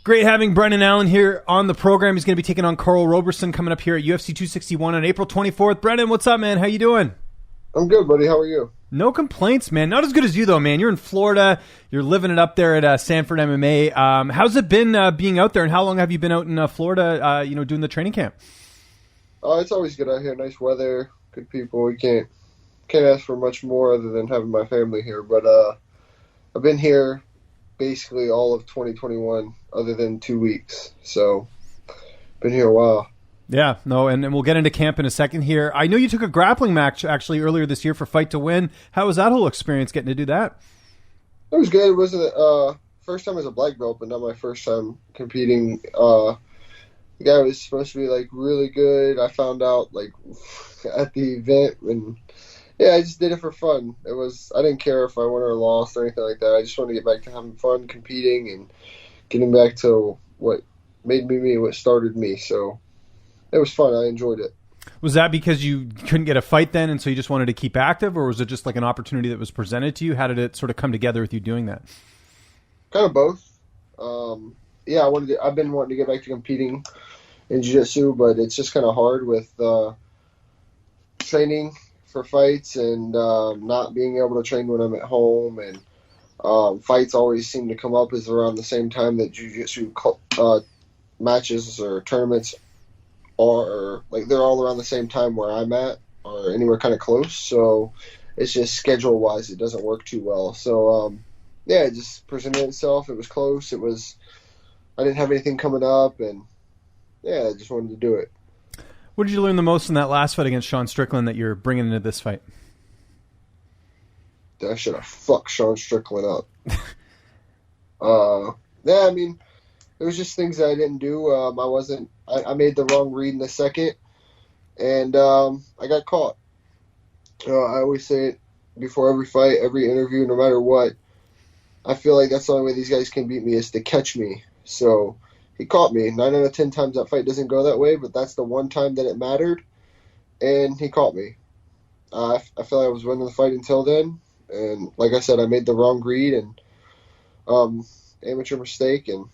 Great having Brendan Allen here on the program. He's going to be taking on Karl Roberson coming up here at UFC 261 on April 24th. Brendan, what's up, man? How you doing? I'm good, buddy. How are you? No complaints, man. Not as good as you, though, man. You're in Florida. You're living it up there at Sanford MMA. How's it been being out there, and how long have you been out in Florida, doing the training camp? It's always good out here. Nice weather, good people. We can't ask for much more other than having my family here. But I've been here basically all of 2021 other than 2 weeks. So been here a while. Yeah, no, and we'll get into camp in a second here. I know you took a grappling match actually earlier this year for Fight to Win. How was that whole experience getting to do that? It was good. It wasn't first time as a black belt, but not my first time competing. The guy was supposed to be like really good. I found out like at the event, and yeah, I just did it for fun. I didn't care if I won or lost or anything like that. I just wanted to get back to having fun, competing, and getting back to what made me, what started me. So it was fun. I enjoyed it. Was that because you couldn't get a fight then, and so you just wanted to keep active, or was it just like an opportunity that was presented to you? How did it sort of come together with you doing that? Kind of both. Yeah, I've been wanting to get back to competing in jiu-jitsu, but it's just kind of hard with training for fights and not being able to train when I'm at home. And fights always seem to come up as around the same time that jiu-jitsu matches or tournaments are, like they're all around the same time where I'm at or anywhere kind of close. So it's just schedule-wise, it doesn't work too well. So yeah, it just presented itself. It was close. I didn't have anything coming up, and yeah, I just wanted to do it. What did you learn the most in that last fight against Sean Strickland that you're bringing into this fight? I should have fucked Sean Strickland up. Yeah, I mean, it was just things that I didn't do. I made the wrong read in the second, and I got caught. I always say it before every fight, every interview, no matter what. I feel like that's the only way these guys can beat me is to catch me. So he caught me. 9 out of 10 times that fight doesn't go that way, but that's the one time that it mattered, and he caught me. I feel like I was winning the fight until then, and like I said, I made the wrong read and amateur mistake, and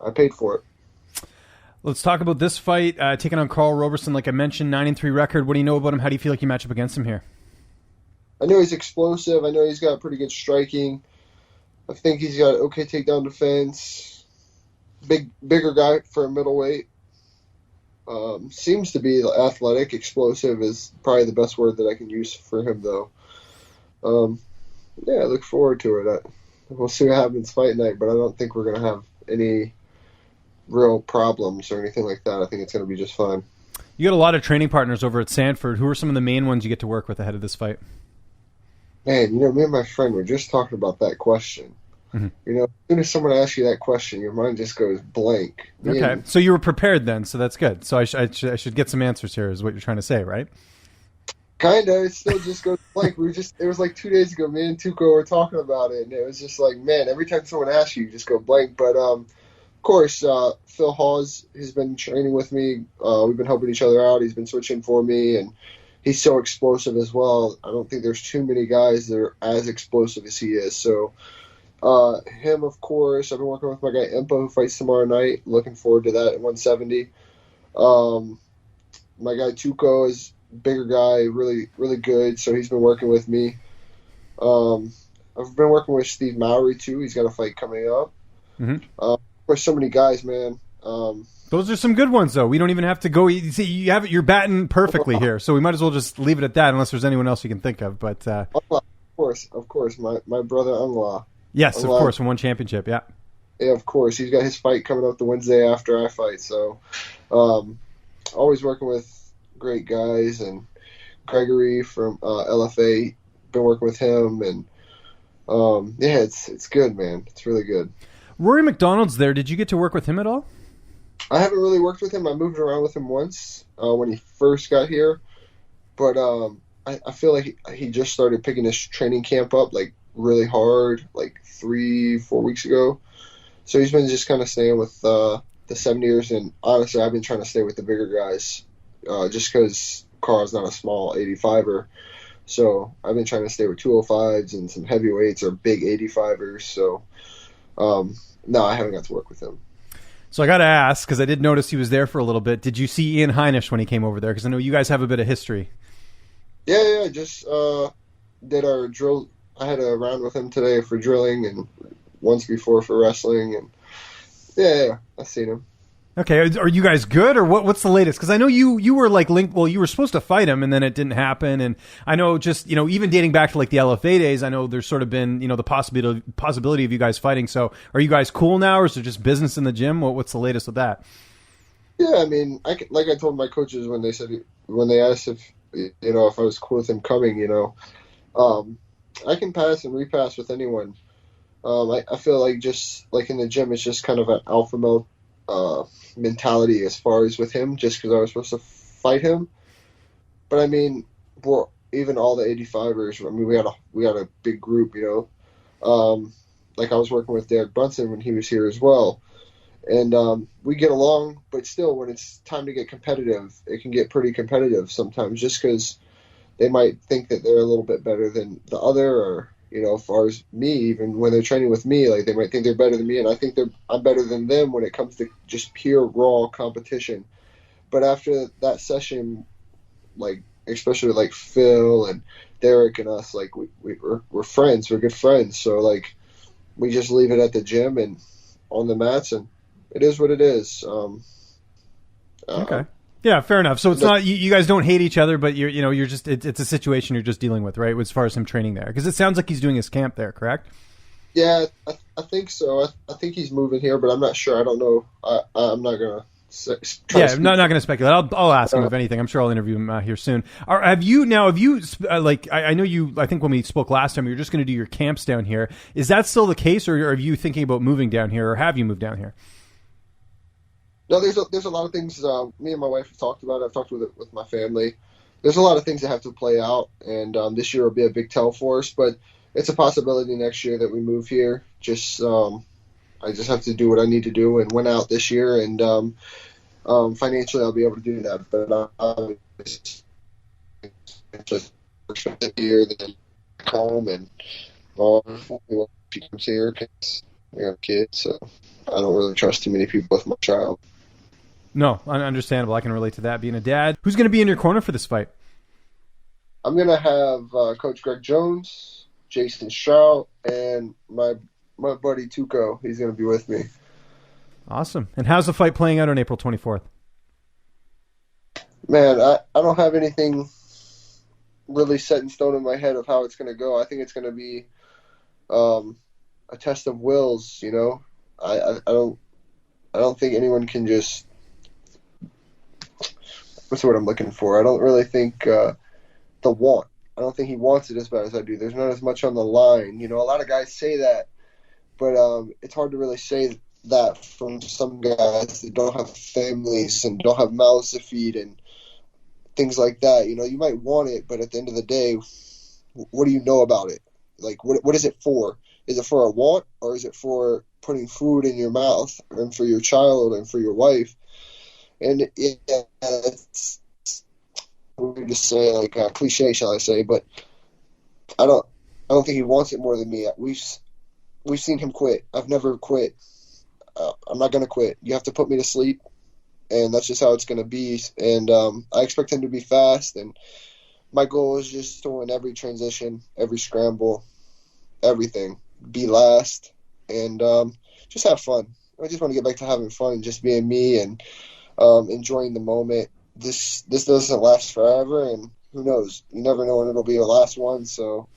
I paid for it. Let's talk about this fight, taking on Karl Roberson. Like I mentioned, 9-3 record. What do you know about him? How do you feel like you match up against him here? I know he's explosive. I know he's got pretty good striking. I think he's got okay takedown defense. Bigger guy for a middleweight. Seems to be athletic. Explosive is probably the best word that I can use for him, though. Yeah, I look forward to it. We'll see what happens fight night, but I don't think we're going to have any real problems or anything like that. I think it's going to be just fine. You got a lot of training partners over at Sanford. Who are some of the main ones you get to work with ahead of this fight? Man, me and my friend were just talking about that question. Mm-hmm. As soon as someone asks you that question, your mind just goes blank. Okay, so you were prepared then, so that's good. So I should get some answers here is what you're trying to say, right? Kinda. It still just goes blank. It was like 2 days ago, me and Tuco were talking about it, and it was just like, man, every time someone asks you, you just go blank. But of course, Phil Hawes has been training with me. We've been helping each other out. He's been switching for me, and he's so explosive as well. I don't think there's too many guys that are as explosive as he is. So him, of course. I've been working with my guy Impa, who fights tomorrow night. Looking forward to that at 170. My guy Tuco is a bigger guy, really, really good. So he's been working with me. I've been working with Steve Mowry too. He's got a fight coming up. Mm-hmm. Of course, so many guys, man. Those are some good ones, though. We don't even have to go. You see, you're batting perfectly here, so we might as well just leave it at that, unless there's anyone else you can think of. But of course, my brother Angla. Yes, of course, from one championship, yeah. Yeah, of course. He's got his fight coming up the Wednesday after I fight. So, always working with great guys, and Gregory from LFA. Been working with him, and yeah, it's good, man. It's really good. Rory McDonald's there. Did you get to work with him at all? I haven't really worked with him. I moved around with him once when he first got here, but I feel like he just started picking his training camp up like really hard, like 3-4 weeks ago. So he's been just kind of staying with the 70ers, and honestly, I've been trying to stay with the bigger guys, just because Karl's not a small 85er. So I've been trying to stay with 205s and some heavyweights or big 85ers. So No, I haven't got to work with him. So I got to ask, because I did notice he was there for a little bit. Did you see Ian Heinisch when he came over there? Because I know you guys have a bit of history. Yeah, just did our drill. I had a round with him today for drilling and once before for wrestling. And yeah, I've seen him. Okay, are you guys good, or what's the latest? Because I know you were like linked. Well, you were supposed to fight him, and then it didn't happen. And I know just even dating back to like the LFA days, I know there's sort of been the possibility of you guys fighting. So are you guys cool now, or is it just business in the gym? What's the latest with that? Yeah, I mean, like I told my coaches when they asked if if I was cool with him coming, I can pass and repass with anyone. I feel like just like in the gym, it's just kind of an alpha male mentality as far as with him, just because I was supposed to fight him. But I mean, even all the 85ers. I mean, we got a big group, Like I was working with Derek Brunson when he was here as well, and we get along. But still, when it's time to get competitive, it can get pretty competitive sometimes, just because they might think that they're a little bit better than the other, or as far as me, even when they're training with me, like they might think they're better than me, and I think I'm better than them when it comes to just pure raw competition. But after that session, like especially like Phil and Derek and us, like we're friends, we're good friends. So like we just leave it at the gym and on the mats, and it is what it is. Okay. Yeah, fair enough. So it's not you guys don't hate each other, but you're just it's a situation you're just dealing with, right? As far as him training there, because it sounds like he's doing his camp there, correct? Yeah, I think so. I think he's moving here, but I'm not sure. I don't know. I'm not gonna. I'm not going to speculate. I'll ask him if anything. I'm sure I'll interview him here soon. Have you like I know you? I think when we spoke last time, you were just going to do your camps down here. Is that still the case, or are you thinking about moving down here, or have you moved down here? No, there's a lot of things. Me and my wife have talked about it. I've talked with my family. There's a lot of things that have to play out, and this year will be a big tell for us. But it's a possibility next year that we move here. I just have to do what I need to do and win out this year, and financially I'll be able to do that. But just here, then home, and she comes here because we have kids, so I don't really trust too many people with my child. No, understandable. I can relate to that. Being a dad, who's going to be in your corner for this fight? I'm going to have Coach Greg Jones, Jason Strout, and my buddy Tuco. He's going to be with me. Awesome. And how's the fight playing out on April 24th? Man, I don't have anything really set in stone in my head of how it's going to go. I think it's going to be a test of wills. I don't think anyone can just. What's the word I'm looking for? I don't really think the want. I don't think he wants it as bad as I do. There's not as much on the line. A lot of guys say that, but it's hard to really say that from some guys that don't have families and don't have mouths to feed and things like that. You might want it, but at the end of the day, what do you know about it? Like, what is it for? Is it for a want, or is it for putting food in your mouth and for your child and for your wife? And it's weird to say, like a cliche, shall I say? But I don't think he wants it more than me. We've seen him quit. I've never quit. I'm not gonna quit. You have to put me to sleep, and that's just how it's gonna be. And I expect him to be fast. And my goal is just to win every transition, every scramble, everything. Be last, and just have fun. I just want to get back to having fun and just being me and enjoying the moment. This doesn't last forever, and who knows? You never know when it'll be the last one. So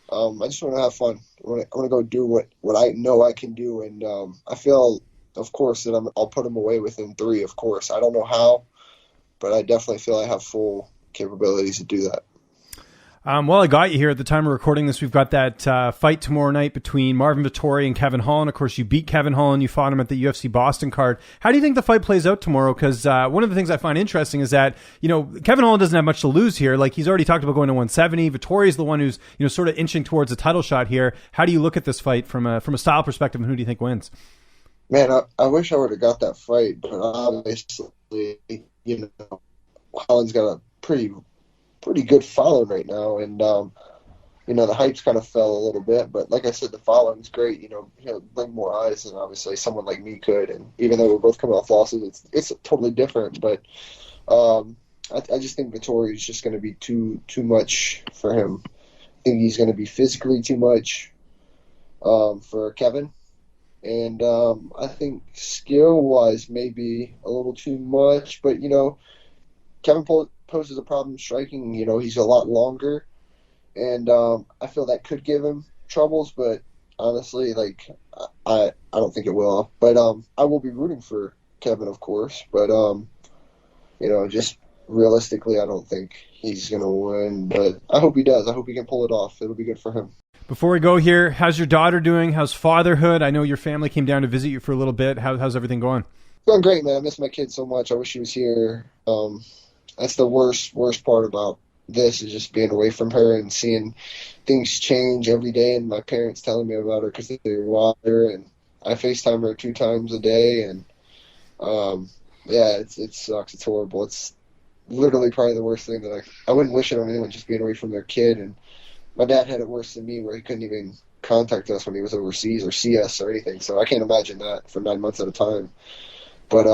I just want to have fun. I want to go do what I know I can do, and I feel, of course, that I'll put him away within 3. Of course, I don't know how, but I definitely feel I have full capabilities to do that. Well, I got you here at the time of recording this. We've got that fight tomorrow night between Marvin Vettori and Kevin Holland. Of course, you beat Kevin Holland. You fought him at the UFC Boston card. How do you think the fight plays out tomorrow? Because one of the things I find interesting is that, Kevin Holland doesn't have much to lose here. Like, he's already talked about going to 170. Vettori is the one who's, sort of inching towards a title shot here. How do you look at this fight from a style perspective, and who do you think wins? Man, I wish I would have got that fight, but obviously, Holland's got a pretty good following right now, and the hype's kind of fell a little bit, but like I said, the following's great. He'll bring more eyes than obviously someone like me could. And even though we're both coming off losses, it's totally different. But I just think Vittori's just going to be too much for him. I think he's going to be physically too much for Kevin. And I think skill-wise, maybe a little too much. But, Kevin poses a problem striking. He's a lot longer. And I feel that could give him troubles. But honestly, I don't think it will. But I will be rooting for Kevin, of course. But, just realistically, I don't think he's going to win. But I hope he does. I hope he can pull it off. It'll be good for him. Before we go here, how's your daughter doing? How's fatherhood? I know your family came down to visit you for a little bit. How's everything going? Going great, man. I miss my kid so much. I wish she was here. That's the worst part about this, is just being away from her and seeing things change every day, and my parents telling me about her because they watch her, and I FaceTime her 2 times a day, and it sucks. It's horrible. It's literally probably the worst thing that I wouldn't wish it on anyone, just being away from their kid. And my dad had it worse than me, where he couldn't even contact us when he was overseas or see us or anything. So I can't imagine that for 9 months at a time. But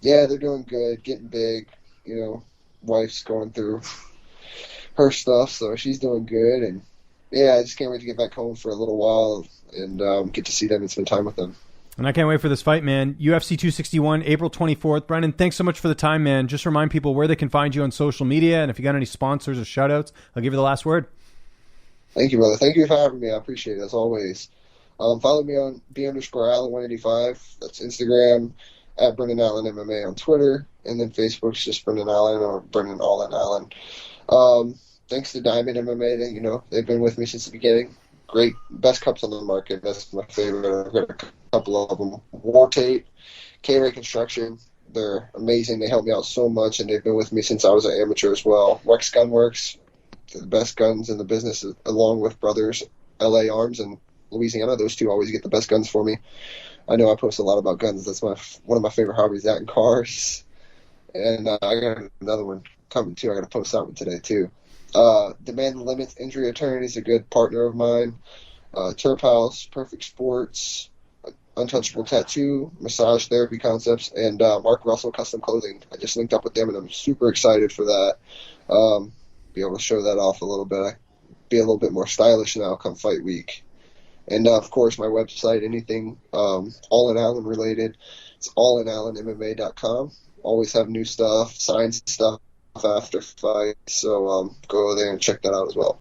they're doing good, getting big. Wife's going through her stuff, so she's doing good. And I just can't wait to get back home for a little while and get to see them and spend time with them. And I can't wait for this fight, man. UFC 261, April 24th. Brendan, thanks so much for the time, man. Just remind people where they can find you on social media, and if you got any sponsors or shout-outs, I'll give you the last word. Thank you, brother. Thank you for having me. I appreciate it, as always. Follow me on B_Allen185. That's Instagram, at Brendan Allen MMA on Twitter, and then Facebook's just Brendan Allen or Brendan Allen Allen. Thanks to Diamond MMA, they've been with me since the beginning. Great, best cups on the market. That's my favorite. I've got a couple of them. War Tape, K-Ray Construction. They're amazing. They help me out so much, and they've been with me since I was an amateur as well. Wex Gunworks, the best guns in the business, along with Brothers, LA Arms, and Louisiana. Those two always get the best guns for me. I know I post a lot about guns. That's one of my favorite hobbies, that and cars. And I got another one coming, too. I got to post that one today, too. Demand Limits Injury Attorney is a good partner of mine. Turp House, Perfect Sports, Untouchable Tattoo, Massage Therapy Concepts, and Mark Russell Custom Clothing. I just linked up with them, and I'm super excited for that. Be able to show that off a little bit. Be a little bit more stylish now come fight week. And, of course, my website, anything All in Allen related, it's allinallenmma.com. Always have new stuff, signs stuff after fight. So go there and check that out as well.